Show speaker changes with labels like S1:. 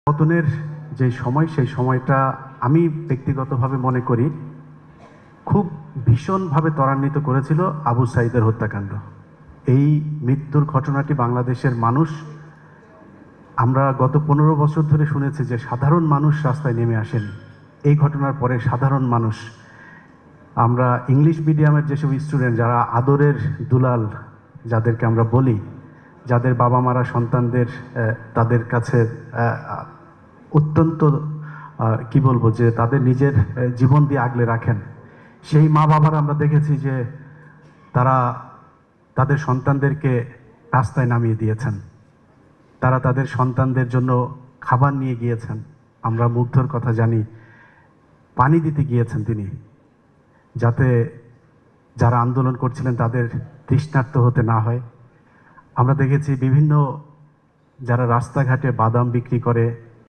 S1: পতনের যে সময়, সেই সময়টা আমি ব্যক্তিগতভাবে মনে করি খুব ভীষণভাবে ত্বরান্বিত করেছিল আবু সাঈদের হত্যাকাণ্ড। এই মৃত্যুর ঘটনাটি বাংলাদেশের মানুষ, আমরা গত 15 বছর ধরে শুনেছি যে সাধারণ মানুষ রাস্তায় নেমে আসেন। এই ঘটনার পরে সাধারণ মানুষ, আমরা ইংলিশ মিডিয়ামের যেসব স্টুডেন্ট যারা আদরের দুলাল যাদেরকে আমরা বলি, যাদের বাবা মারা সন্তানদের তাদের কাছে অত্যন্ত কি বলবো যে তাদের নিজের জীবন দিয়ে আগলে রাখেন, সেই মা বাবারা আমরা দেখেছি যে তারা তাদের সন্তানদেরকে রাস্তায় নামিয়ে দিয়েছেন। তারা তাদের সন্তানদের জন্য খাবার নিয়ে গিয়েছেন। আমরা মুগ্ধর কথা জানি, পানি দিতে গিয়েছেন তিনি, যাতে যারা আন্দোলন করছিলেন তাদের তৃষ্ণার্ত হতে না হয়। আমরা দেখেছি বিভিন্ন যারা রাস্তাঘাটে বাদাম বিক্রি করে,